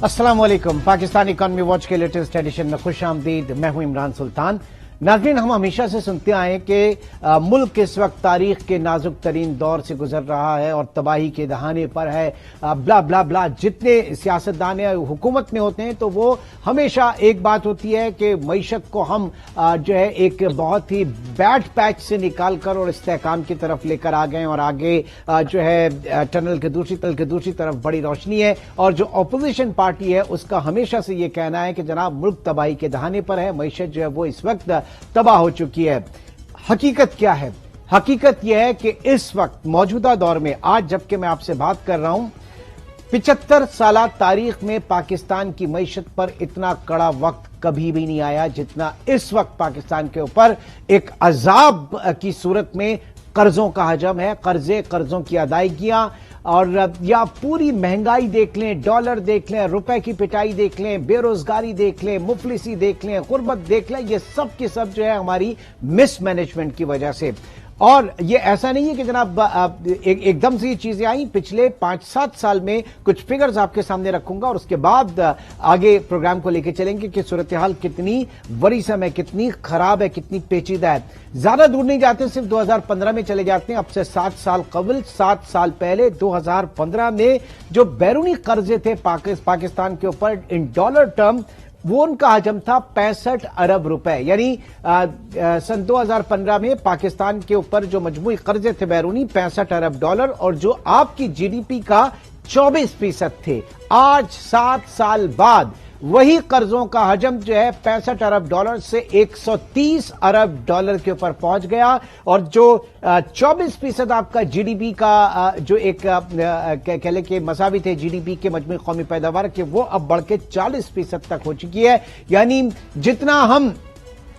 अस्सलाम वालेकुम। Pakistan economy watch के लेटेस्ट एडिशन में खुश आमदीद। मैं हूं इमरान सुल्तान। नाज़रीन, हम हमेशा से सुनते आए हैं कि मुल्क इस वक्त तारीख के नाजुक तरीन दौर से गुजर रहा है और तबाही के दहाने पर है। ब्ला ब्ला ब्ला जितने सियासतदान या हुकूमत में होते हैं तो वो हमेशा एक बात होती है कि मईशत को हम जो है एक बहुत ही बैड पैच से निकाल कर और इस्तेहकाम की तरफ लेकर आ गए और आगे जो है टनल के दूसरी तरफ बड़ी रोशनी है। और जो अपोजिशन पार्टी है उसका हमेशा से ये कहना है कि जनाब मुल्क तबाही के दहाने पर है, मईशत जो है वो इस वक्त तबाह हो चुकी है। हकीकत क्या है? हकीकत यह है कि इस वक्त मौजूदा दौर में आज जबकि मैं आपसे बात कर रहा हूं 75 साल तारीख में पाकिस्तान की मईशत पर इतना कड़ा वक्त कभी भी नहीं आया जितना इस वक्त पाकिस्तान के ऊपर एक अजाब की सूरत में कर्जों का हजम है। कर्जों की अदायगियां और या पूरी महंगाई देख लें, डॉलर देख लें, रुपए की पिटाई देख लें, बेरोजगारी देख लें, मुफलिसी देख लें, गुर्बत देख लें, ये सब की सब जो है हमारी मिसमैनेजमेंट की वजह से। और ये ऐसा नहीं है कि जनाब एकदम से ये चीजें आई। पिछले 5-7 साल में कुछ फिगर्स आपके सामने रखूंगा और उसके बाद आगे प्रोग्राम को लेकर चलेंगे कि सूरत हाल कितनी वरीसम है, कितनी खराब है, कितनी पेचीदा है। ज्यादा दूर नहीं जाते, सिर्फ 2015 में चले जाते हैं। अब से 7 साल कबल, 7 साल पहले 2015 में जो बैरूनी कर्जे थे पाकिस्तान के ऊपर इन डॉलर टर्म, वो उनका हजम था 65 अरब रुपए। यानी सन 2015 में पाकिस्तान के ऊपर जो मजमूई कर्जे थे बैरूनी 65 अरब डॉलर और जो आपकी जीडीपी का 24% थे। आज 7 साल बाद वही कर्जों का हजम जो है 65 अरब डॉलर से 130 अरब डॉलर के ऊपर पहुंच गया और जो 24% आपका जीडीपी का जो एक कह लें कि मसावी थे जीडीपी के मजमूई कौमी पैदावार के, वो अब बढ़ के 40% तक हो चुकी है। यानी जितना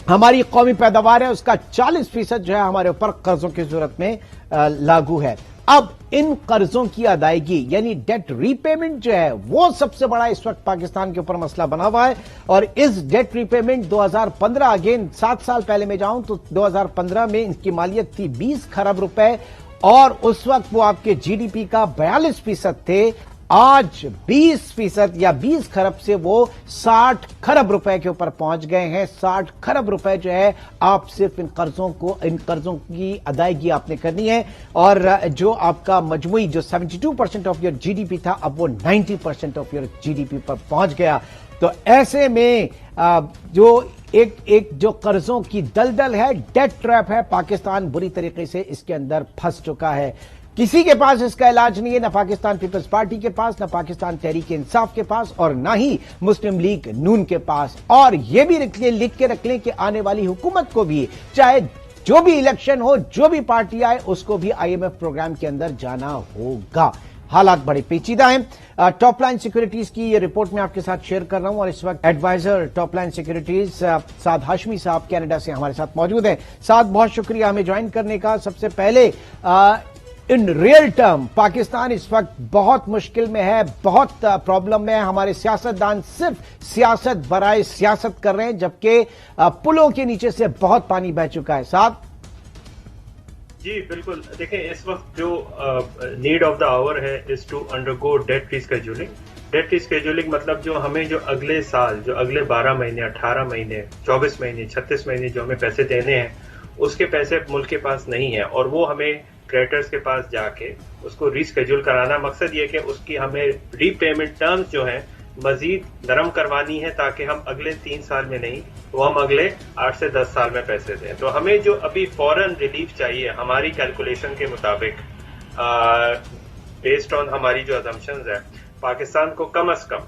हमारी कौमी पैदावार है उसका 40% जो है हमारे ऊपर कर्जों की सूरत में लागू है। अब इन कर्जों की अदायगी यानी डेट रीपेमेंट जो है वो सबसे बड़ा इस वक्त पाकिस्तान के ऊपर मसला बना हुआ है। और इस डेट रीपेमेंट 2015, अगेन 7 साल पहले में जाऊं तो 2015 में इनकी मालियत थी 20 खरब रुपए और उस वक्त वो आपके जीडीपी का 42% थे। आज 20% या 20 खरब से वो 60 खरब रुपए के ऊपर पहुंच गए हैं। 60 खरब रुपए जो है आप सिर्फ इन कर्जों की अदायगी आपने करनी है और जो आपका मजमूई जो 72% ऑफ योर जीडीपी था अब वो 90% ऑफ योर जीडीपी पर पहुंच गया। तो ऐसे में जो एक जो कर्जों की दलदल है, डेट ट्रैप है, पाकिस्तान बुरी तरीके से इसके अंदर फंस चुका है। किसी के पास इसका इलाज नहीं है, ना पाकिस्तान पीपल्स पार्टी के पास, ना पाकिस्तान तहरीक इंसाफ के पास और ना ही मुस्लिम लीग नून के पास। और यह भी लिख के रख लें कि आने वाली हुकूमत को भी, चाहे जो भी इलेक्शन हो, जो भी पार्टी आए, उसको भी आईएमएफ प्रोग्राम के अंदर जाना होगा। हालात बड़े पेचीदा हैं। टॉप लाइन सिक्योरिटीज की ये रिपोर्ट मैं आपके साथ शेयर कर रहा हूं और इस वक्त एडवाइजर टॉप लाइन सिक्योरिटीज साद हाशमी साहब कनाडा से हमारे साथ मौजूद हैं। साद, बहुत शुक्रिया हमें ज्वाइन करने का। सबसे पहले इन रियल टर्म पाकिस्तान इस वक्त बहुत मुश्किल में है, बहुत प्रॉब्लम में है। हमारे सियासतदान सिर्फ सियासत बराए सियासत कर रहे हैं जबकि पुलों के नीचे से बहुत पानी बह चुका है। साहब जी बिल्कुल, देखें इस वक्त जो नीड ऑफ द आवर है is to undergo debt rescheduling. Debt rescheduling मतलब जो हमें जो अगले साल, जो अगले 12 महीने, 18 महीने, 24 महीने, 36 महीने जो हमें पैसे देने हैं उसके पैसे मुल्क के पास नहीं है और वो हमें क्रेडिटर्स के पास जाके उसको रीस्केड्यूल कराना। मकसद ये कि उसकी हमें रीपेमेंट टर्म्स जो हैं मजीद नरम करवानी है ताकि हम अगले 3 साल में नहीं तो हम अगले 8 से 10 साल में पैसे दें। तो हमें जो अभी फौरन रिलीफ चाहिए हमारी कैलकुलेशन के मुताबिक, बेस्ड ऑन हमारी जो अजम्पशंस है, पाकिस्तान को कम अज कम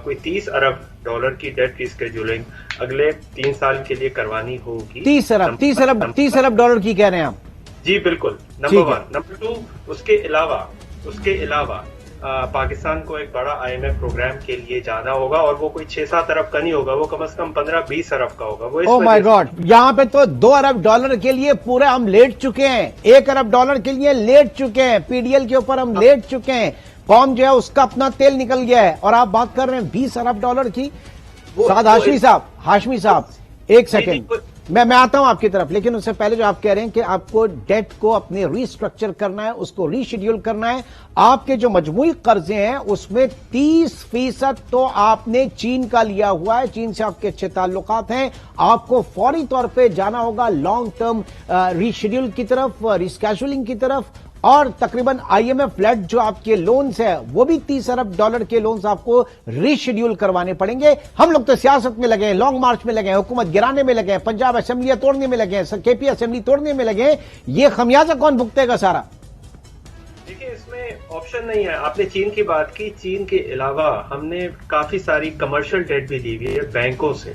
कोई 30 अरब डॉलर की डेट रीस्केड्यूलिंग अगले 3 साल के लिए करवानी होगी। 30 अरब डॉलर की कह रहे हैं आप? जी बिल्कुल, नंबर 1। नंबर 2, उसके अलावा पाकिस्तान को एक बड़ा आईएमएफ प्रोग्राम के लिए जाना होगा और वो कोई 6-7 अरब का नहीं होगा, वो कम से कम 15-20 अरब का होगा। वो ओह माय गॉड, यहाँ पे तो 2 अरब डॉलर के लिए पूरे हम लेट चुके हैं, 1 अरब डॉलर के लिए लेट चुके हैं, पीडीएल के ऊपर हम लेट चुके हैं। कौम जो है उसका अपना तेल निकल गया है और आप बात कर रहे हैं 20 अरब डॉलर की। साद हाशमी साहब, एक सेकेंड, मैं आता हूं आपकी तरफ, लेकिन उससे पहले जो आप कह रहे हैं कि आपको डेट को अपने रीस्ट्रक्चर करना है, उसको रीशेड्यूल करना है। आपके जो मजमूई कर्जे हैं उसमें 30% तो आपने चीन का लिया हुआ है, चीन से आपके अच्छे ताल्लुकात हैं। आपको फौरी तौर पे जाना होगा लॉन्ग टर्म रीशेड्यूल की तरफ, रिस्केड्यूलिंग की तरफ, और तकरीबन आईएमएफ लेड जो आपके लोन्स है वो भी $30 अरब के लोन्स आपको रीशेड्यूल करवाने पड़ेंगे। हम लोग तो सियासत में लगे हैं, लॉन्ग मार्च में लगे हैं, हुकूमत गिराने में लगे हैं, पंजाब असेंबलियां तोड़ने में लगे हैं, केपी असेंबली तोड़ने में लगे हैं। ये खमियाजा कौन भुगतेगा सारा? देखिए, इसमें ऑप्शन नहीं है। आपने चीन की बात की, चीन के अलावा हमने काफी सारी कमर्शियल डेट भी ली हुई है बैंकों से।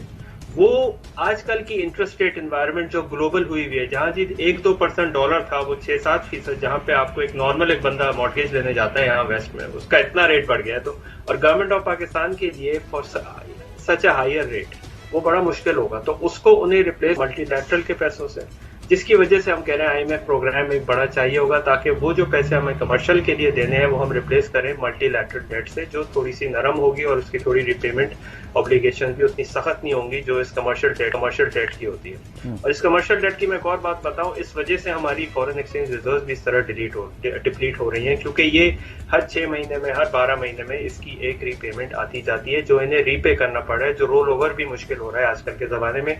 वो आजकल की इंटरेस्ट रेट एनवायरनमेंट जो ग्लोबल हुई हुई है, जहां जी 1-2% डॉलर था, वो 6-7%, जहां पे आपको एक नॉर्मल एक बंदा मॉर्गेज लेने जाता है यहाँ वेस्ट में, उसका इतना रेट बढ़ गया है। तो और गवर्नमेंट ऑफ पाकिस्तान के लिए for such a higher rate वो बड़ा मुश्किल होगा। तो उसको उन्हें रिप्लेस मल्टीलैटरल के पैसों से, जिसकी वजह से हम कह रहे हैं आईएमएफ प्रोग्राम एक बड़ा चाहिए होगा, ताकि वो जो पैसे हमें कमर्शियल के लिए देने हैं वो हम रिप्लेस करें मल्टीलैटरल डेट से, जो थोड़ी सी नरम होगी और उसकी थोड़ी रिपेमेंट ऑब्लिगेशन भी उतनी सख्त नहीं होंगी जो इस कमर्शियल डेट की होती है। और इस कमर्शियल डेट की मैं एक और बात बताऊं, इस वजह से हमारी फॉरेन एक्सचेंज रिजर्व भी इस तरह डिप्लीट हो रही है, क्योंकि ये हर 6 महीने में, हर 12 महीने में इसकी एक रीपेमेंट आती जाती है, जो इन्हें रीपे करना पड़ रहा है, जो रोल ओवर भी मुश्किल हो रहा है आजकल के जमाने में,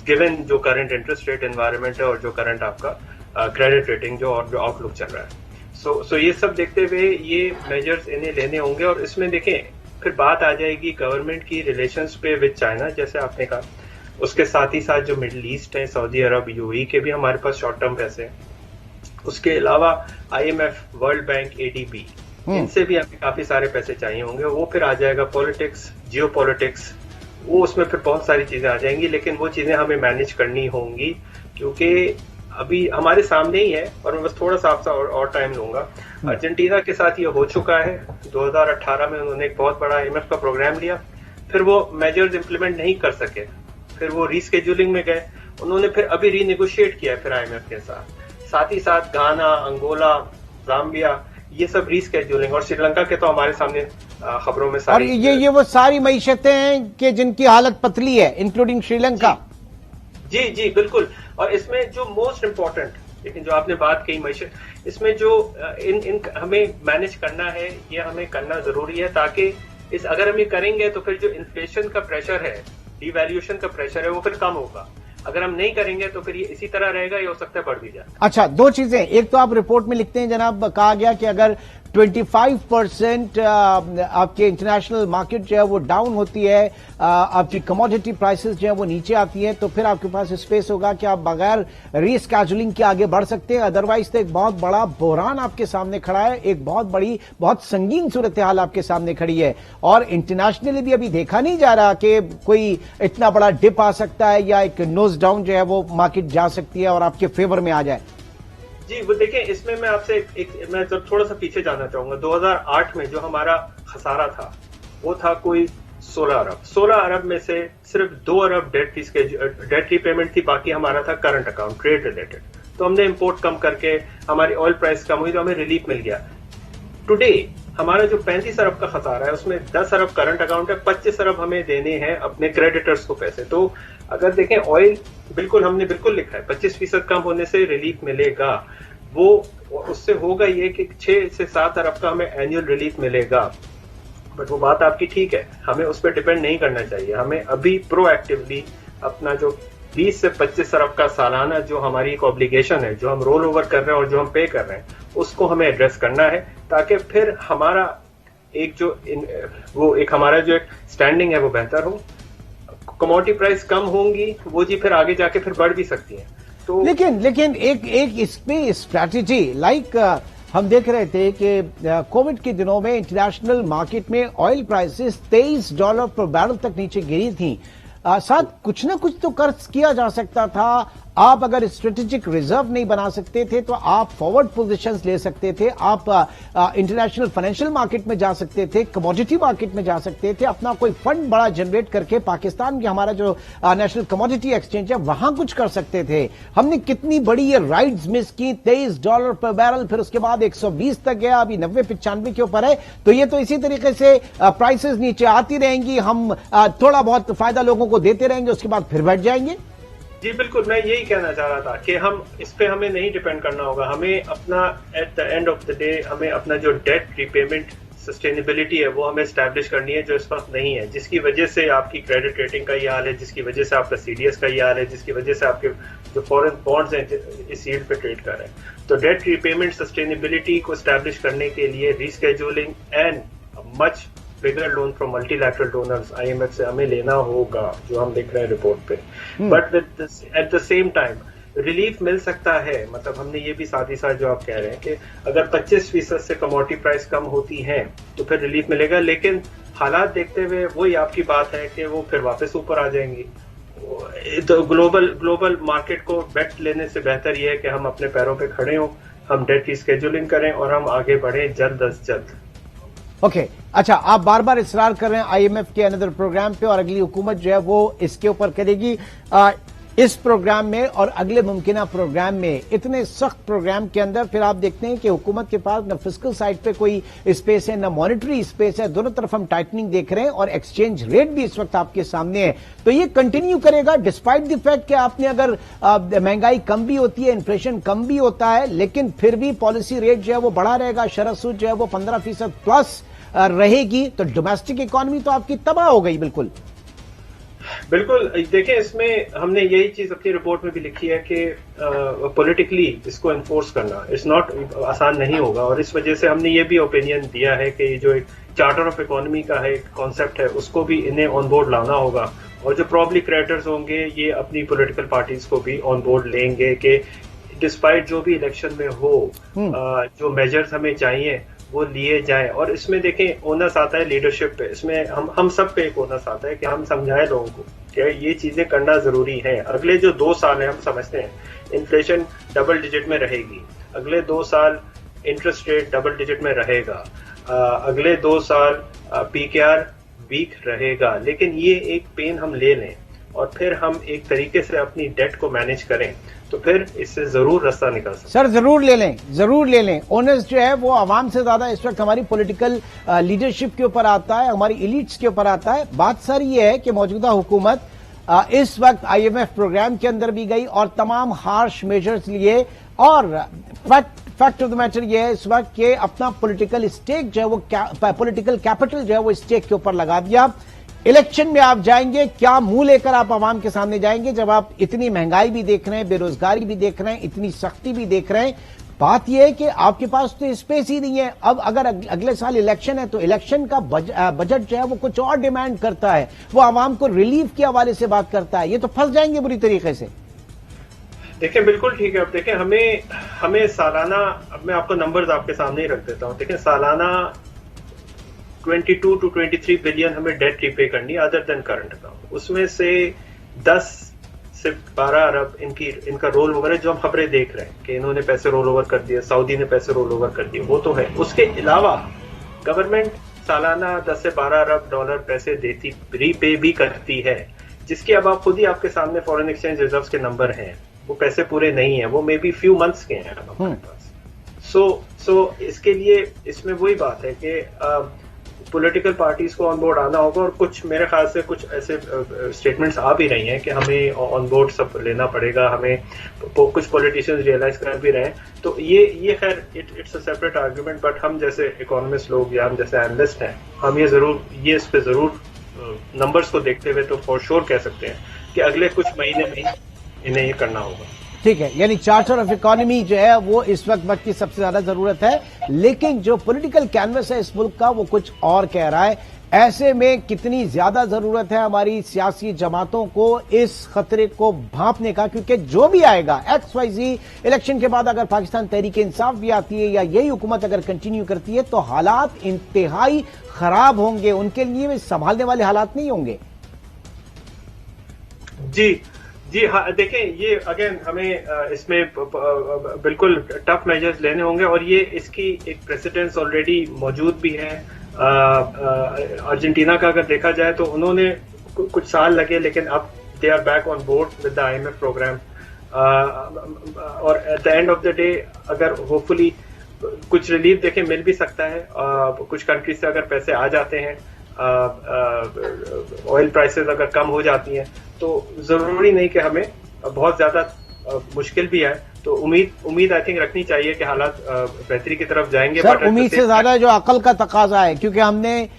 गिवन जो करंट इंटरेस्ट रेट एनवायरनमेंट है और जो करंट आपका क्रेडिट रेटिंग जो और जो आउटलुक चल रहा है। सो ये सब देखते हुए ये मेजर्स इन्हें लेने होंगे। और इसमें देखें, फिर बात आ जाएगी गवर्नमेंट की रिलेशंस पे विद चाइना, जैसे आपने कहा। उसके साथ ही साथ जो मिडिल ईस्ट है, सऊदी अरब, यूएई के भी हमारे पास शॉर्ट टर्म पैसे हैं। उसके अलावा आईएमएफ, वर्ल्ड बैंक, एडीबी, इनसे भी हमें काफी सारे पैसे चाहिए होंगे। वो फिर आ जाएगा पॉलिटिक्स, जियो पॉलिटिक्स, वो उसमें फिर बहुत सारी चीजें आ जाएंगी, लेकिन वो चीजें हमें मैनेज करनी होंगी, क्योंकि अभी हमारे सामने ही है। और मैं बस थोड़ा सा आपसे और टाइम लूंगा। अर्जेंटीना के साथ ये हो चुका है, 2018 में उन्होंने एक बहुत बड़ा आईएमएफ का प्रोग्राम लिया, फिर वो मेजर्स इंप्लीमेंट नहीं कर सके, फिर वो रीस्केड्यूलिंग में गए, उन्होंने फिर अभी रीनेगोशिएट किया फिर आईएमएफ के साथ ही साथ गाना, अंगोला, जाम्बिया, ये सब रीस्केड्यूलिंग, और श्रीलंका के तो हमारे सामने खबरों में सारी, और ये वो सारी मईशतें हैं कि जिनकी हालत पतली है, इंक्लूडिंग श्रीलंका। जी बिल्कुल। और इसमें जो मोस्ट इम्पोर्टेंट, लेकिन जो आपने बात कही मईशत, इसमें जो इन हमें मैनेज करना है, ये हमें करना जरूरी है, ताकि अगर हम ये करेंगे तो फिर जो इन्फ्लेशन का प्रेशर है, डिवैल्यूएशन का प्रेशर है, वो फिर कम होगा। अगर हम नहीं करेंगे तो फिर ये इसी तरह रहेगा, ये हो सकता है बढ़ भी जाए। अच्छा, दो चीजें। एक तो आप रिपोर्ट में लिखते हैं जनाब, कहा गया कि अगर 25% आपके इंटरनेशनल मार्केट जो है वो डाउन होती है, आपकी कमोडिटी प्राइसेस जो है वो नीचे आती है, तो फिर आपके पास स्पेस होगा कि आप बगैर रीस्केड्यूलिंग के आगे बढ़ सकते हैं। अदरवाइज तो एक बहुत बड़ा बहरान आपके सामने खड़ा है, एक बहुत संगीन सूरत हाल आपके सामने खड़ी है। और इंटरनेशनली भी अभी देखा नहीं जा रहा कि कोई इतना बड़ा डिप आ सकता है या एक नोज डाउन जो है वो मार्केट जा सकती है और आपके फेवर में आ जाए। जी, वो देखें, इसमें मैं आपसे मैं जब थोड़ा सा पीछे जाना चाहूंगा। 2008 में जो हमारा खसारा था वो था कोई 16 अरब। 16 अरब में से सिर्फ 2 अरब डेट रीपेमेंट थी, बाकी हमारा था करंट अकाउंट, ट्रेड रिलेटेड। तो हमने इंपोर्ट कम करके हमारी ऑयल प्राइस कम हुई तो हमें रिलीफ मिल गया। टुडे हमारा जो 35 अरब का खसारा है उसमें 10 अरब करंट अकाउंट है, 25 अरब हमें देने हैं अपने क्रेडिटर्स को पैसे। तो अगर देखें, ऑयल हमने बिल्कुल लिखा है 25% कम होने से रिलीफ मिलेगा। वो उससे होगा ये कि 6 से 7 अरब का हमें एनुअल रिलीफ मिलेगा। बट वो बात आपकी ठीक है, हमें उस पर डिपेंड नहीं करना चाहिए। हमें अभी प्रोएक्टिवली अपना जो 20 से 25 अरब का सालाना जो हमारी एक ऑब्लिगेशन है, जो हम रोल ओवर कर रहे हैं और जो हम पे कर रहे हैं, उसको हमें एड्रेस करना है, ताकि फिर हमारा हमारा जो एक स्टैंडिंग है वो बेहतर हो। कमोडिटी प्राइस कम होंगी, वो जी फिर आगे जाके फिर बढ़ भी सकती है। तो लेकिन एक इसमें स्ट्रैटेजी हम देख रहे थे कि कोविड के दिनों में इंटरनेशनल मार्केट में ऑयल प्राइसेस $23 पर बैरल तक नीचे गिरी थी। साथ कुछ ना कुछ तो कर्ज किया जा सकता था। आप अगर स्ट्रेटेजिक रिजर्व नहीं बना सकते थे तो आप फॉरवर्ड पोजीशंस ले सकते थे, आप इंटरनेशनल फाइनेंशियल मार्केट में जा सकते थे, कमोडिटी मार्केट में जा सकते थे, अपना कोई फंड बड़ा जनरेट करके पाकिस्तान की हमारा जो नेशनल कमोडिटी एक्सचेंज है वहां कुछ कर सकते थे। हमने कितनी बड़ी ये राइड्स मिस की, $23 पर बैरल, फिर उसके बाद 120 तक गया, अभी 90-95 के ऊपर है। तो ये तो इसी तरीके से प्राइसेस नीचे आती रहेंगी, हम थोड़ा बहुत फायदा लोगों को देते रहेंगे, उसके बाद फिर बैठ जाएंगे। जी बिल्कुल, मैं यही कहना चाह रहा था कि हम इस पे हमें नहीं डिपेंड करना होगा। हमें अपना eight the end of the day हमें अपना जो डेट रीपेमेंट सस्टेनेबिलिटी है वो हमें स्टैब्लिश करनी है, जो इस वक्त नहीं है, जिसकी वजह से आपकी क्रेडिट रेटिंग का ये हाल है, जिसकी वजह से आपका सीडीएस का ये हाल है, जिसकी वजह से आपके जो फॉरेन बॉन्ड्स हैं इस यील्ड पे ट्रेड कर रहे हैं। तो डेट रीपेमेंट सस्टेनेबिलिटी को स्टैब्लिश करने के लिए rescheduling and much bigger loan from multilateral donors IMF से हमें लेना होगा, जो हम देख रहे हैं रिपोर्ट पे। But at the same time relief मिल सकता है, मतलब हमने ये भी साथ ही साथ जो आप कह रहे हैं कि अगर 25% से कमोडिटी प्राइस कम होती है तो फिर रिलीफ मिलेगा, लेकिन हालात देखते हुए वही आपकी बात है कि वो फिर वापस ऊपर आ जाएंगी। तो ग्लोबल मार्केट को बेट लेने से बेहतर ये है कि हम अपने पैरों पे खड़े हों, हम डेट की स्केड्यूलिंग करें और हम आगे बढ़ें जल्द अज जल्द। ओके, अच्छा, आप बार बार इसरार कर रहे हैं आईएमएफ के अनदर प्रोग्राम पे, और अगली हुकूमत जो है वो इसके ऊपर करेगी। इस प्रोग्राम में और अगले मुमकिना प्रोग्राम में, इतने सख्त प्रोग्राम के अंदर फिर आप देखते हैं कि हुकूमत के पास न फिस्कल साइड पे कोई स्पेस है, न मॉनेटरी स्पेस है, दोनों तरफ हम टाइटनिंग देख रहे हैं और एक्सचेंज रेट भी इस वक्त आपके सामने है। तो ये कंटिन्यू करेगा डिस्पाइट द फैक्ट कि आपने अगर महंगाई कम भी होती है, इन्फ्लेशन कम भी होता है, लेकिन फिर भी पॉलिसी रेट जो है वो बढ़ा रहेगा, शरह सूद जो है वो 15% प्लस रहेगी। तो डोमेस्टिक इकोनॉमी तो आपकी तबाह हो गई। बिल्कुल बिल्कुल, देखिए इसमें हमने यही चीज अपनी रिपोर्ट में भी लिखी है कि पॉलिटिकली इसको एनफोर्स करना इट्स नॉट आसान नहीं होगा, और इस वजह से हमने ये भी ओपिनियन दिया है कि जो एक चार्टर ऑफ इकोनॉमी का है कॉन्सेप्ट है उसको भी इन्हें ऑन बोर्ड लाना होगा, और जो प्रॉब्ली क्रिएटर्स होंगे ये अपनी पॉलिटिकल पार्टीज को भी ऑन बोर्ड लेंगे कि डिस्पाइट जो भी इलेक्शन में हो जो मेजर्स हमें चाहिए वो लिए जाए। और इसमें देखें ओनस आता है लीडरशिप पे, इसमें हम सब पे एक ओनस आता है कि हम समझाएं लोगों को कि ये चीजें करना जरूरी है। अगले जो 2 साल है हम समझते हैं इन्फ्लेशन डबल डिजिट में रहेगी, अगले 2 साल इंटरेस्ट रेट डबल डिजिट में रहेगा, अगले 2 साल पीकेआर वीक रहेगा, लेकिन ये एक पेन हम ले लें और फिर हम एक तरीके से अपनी डेट को मैनेज करें तो फिर इससे जरूर रास्ता निकल सकता है। सर जरूर ले लें, जरूर ले लें। ओनर्स जो है वो आवाम से ज्यादा इस वक्त हमारी पॉलिटिकल लीडरशिप के ऊपर आता है, हमारी इलीट्स के ऊपर आता है। बात सर ये है कि मौजूदा हुकूमत इस वक्त आईएमएफ प्रोग्राम के अंदर भी गई और तमाम हार्श मेजर्स लिए, और फैक्ट ऑफ द मैटर ये है इस वक्त कि अपना पॉलिटिकल स्टेक जो है वो पॉलिटिकल कैपिटल जो है वो स्टेक के ऊपर लगा दिया। इलेक्शन में आप जाएंगे, क्या मुंह लेकर आप आवाम के सामने जाएंगे जब आप इतनी महंगाई भी देख रहे हैं, बेरोजगारी भी देख रहे हैं, इतनी सख्ती भी देख रहे हैं। बात यह है कि आपके पास तो स्पेस ही नहीं है। अब अगर अगले साल इलेक्शन है तो इलेक्शन का बजट जो है वो कुछ और डिमांड करता है, वो आवाम को रिलीफ के हवाले से बात करता है। ये तो फंस जाएंगे बुरी तरीके से। देखिए बिल्कुल ठीक है। अब देखें हमें सालाना, अब मैं आपको नंबर्स आपके सामने ही रख देता हूं। देखें सालाना 22 to 23 बिलियन हमें डेट रीपे करनी है अदर देन करंट अकाउंट, उसमें से 10 से 12 अरब इनका रोल ओवर है, जो हम खबरें देख रहे हैं कि इन्होंने पैसे रोल ओवर कर दिए, सऊदी ने पैसे रोल ओवर कर दिए, वो तो है। उसके अलावा गवर्नमेंट सालाना 10 से 12 अरब डॉलर पैसे देती, रीपे भी करती है, जिसकी अब आप खुद ही आपके सामने फॉरेन एक्सचेंज रिजर्व्स के नंबर हैं, वो पैसे पूरे नहीं है, वो मे बी फ्यू मंथ्स के हैं हमारे पास। सो इसके लिए इसमें वही बात है कि पॉलिटिकल पार्टीज को ऑन बोर्ड आना होगा, और कुछ मेरे ख्याल से कुछ ऐसे स्टेटमेंट्स आ भी रही हैं कि हमें ऑन बोर्ड सब लेना पड़ेगा, हमें कुछ पॉलिटिशियंस रियलाइज कर भी रहे हैं। तो ये खैर it's a separate argument, but हम जैसे इकोनॉमिस्ट लोग या हम जैसे एनालिस्ट हैं, हम ये इस पे जरूर नंबर्स को देखते हुए तो फॉर श्योर कह सकते हैं कि अगले कुछ महीने में इन्हें ये करना होगा। ठीक है, यानी चार्टर ऑफ इकोनॉमी जो है वो इस वक्त की सबसे ज्यादा जरूरत है, लेकिन जो पॉलिटिकल कैनवस है इस मुल्क का वो कुछ और कह रहा है। ऐसे में कितनी ज्यादा जरूरत है हमारी सियासी जमातों को इस खतरे को भांपने का, क्योंकि जो भी आएगा XYZ इलेक्शन के बाद अगर पाकिस्तान तहरीक इंसाफ भी आती है या यही हुकूमत अगर कंटिन्यू करती है तो हालात इंतहाई खराब होंगे, उनके लिए संभालने वाले हालात नहीं होंगे। जी हाँ, देखें ये अगेन हमें इसमें बिल्कुल टफ मेजर्स लेने होंगे, और ये इसकी एक प्रेसिडेंस ऑलरेडी मौजूद भी है। अर्जेंटीना का अगर देखा जाए तो उन्होंने कुछ साल लगे, लेकिन अब they are back on board with the IMF programme, और at the end of the day अगर होपफुली कुछ रिलीफ देखें मिल भी सकता है। कुछ कंट्रीज से अगर पैसे आ जाते हैं, ऑयल प्राइसेस अगर कम हो जाती हैं, तो जरूरी नहीं कि हमें बहुत ज्यादा मुश्किल भी है। तो उम्मीद आई थिंक रखनी चाहिए कि हालात बेहतरी की तरफ जाएंगे। सर उम्मीद से ज्यादा जो अकल का तकाजा है, क्योंकि हमने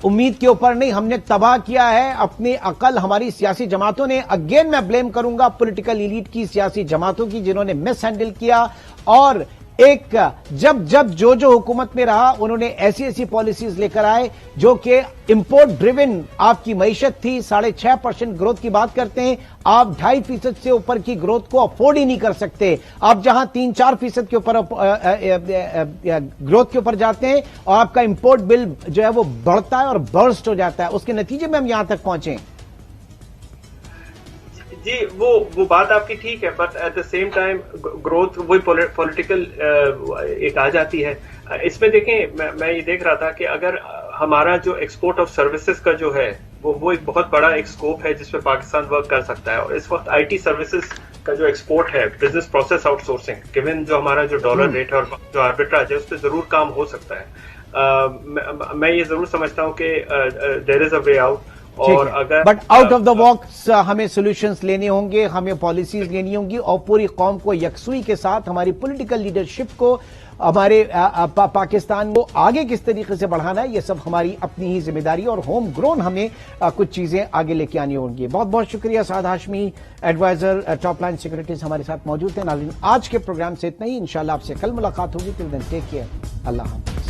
उम्मीद के ऊपर नहीं, हमने तबाह किया है अपनी अकल। हमारी सियासी जमातों ने, अगेन मैं ब्लेम करूंगा पॉलिटिकल एलीट की, सियासी जमातों की, जिन्होंने मिस हैंडल किया। और एक जब जो हुकूमत में रहा उन्होंने ऐसी पॉलिसीज लेकर आए जो कि इंपोर्ट ड्रिवन आपकी मईशत थी। 6.5% ग्रोथ की बात करते हैं आप, 2.5% से ऊपर की ग्रोथ को अफोर्ड ही नहीं कर सकते। आप जहां 3-4% के ऊपर ग्रोथ के ऊपर जाते हैं और आपका इंपोर्ट बिल जो है वो बढ़ता है और बर्स्ट हो जाता है। उसके नतीजे में हम यहां तक पहुंचे। जी वो बात आपकी ठीक है, but at the same time growth वही पॉलिटिकल एक आ जाती है इसमें। देखें मैं ये देख रहा था कि अगर हमारा जो एक्सपोर्ट ऑफ सर्विसेज का जो है वो एक बहुत बड़ा एक स्कोप है जिसपे पाकिस्तान वर्क कर सकता है। और इस वक्त आईटी सर्विसेज का जो एक्सपोर्ट है, बिजनेस प्रोसेस आउटसोर्सिंग, गिवन जो हमारा जो डॉलर रेट है और जो आर्बिट्राज है, उस पर जरूर काम हो सकता है। मैं ये जरूर समझता हूँ कि there is a way out. और अगर but out of the box हमें सॉल्यूशंस लेने होंगे, हमें पॉलिसीज लेनी होंगी और पूरी कौम को यकसुई के साथ, हमारी पॉलिटिकल लीडरशिप को, हमारे पाकिस्तान को आगे किस तरीके से बढ़ाना है, ये सब हमारी अपनी ही जिम्मेदारी और होम ग्रोन हमें कुछ चीजें आगे लेके आनी होंगी। बहुत बहुत शुक्रिया Saad Hashmi, adviser top line securities हमारे साथ मौजूद थे। नाज़रीन आज के प्रोग्राम से इतना ही, इंशाल्लाह आपसे कल मुलाकात होगी। टिल देन टेक केयर, अल्लाह हाफ़िज़।